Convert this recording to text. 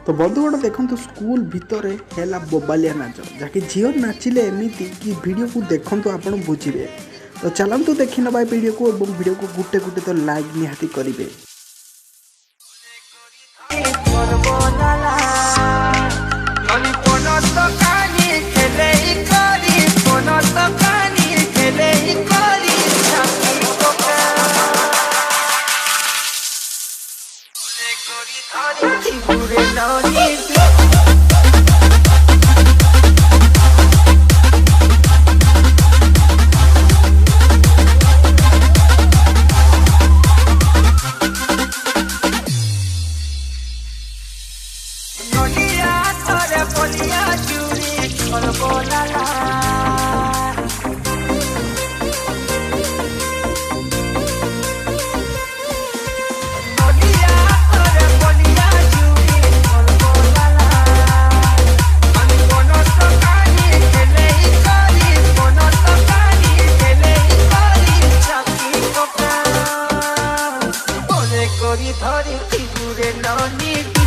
तो बंधुगण देखो स्कूल भितर है बोबालिया नाच जहाँकि झील नाचिले एमती कि वीडियो को देखो आप बुझे। तो चलतु देखी ना वीडियो को वीडियो को गुटे गुटे तो लाइक निहाती करेंगे। ধরে ধরে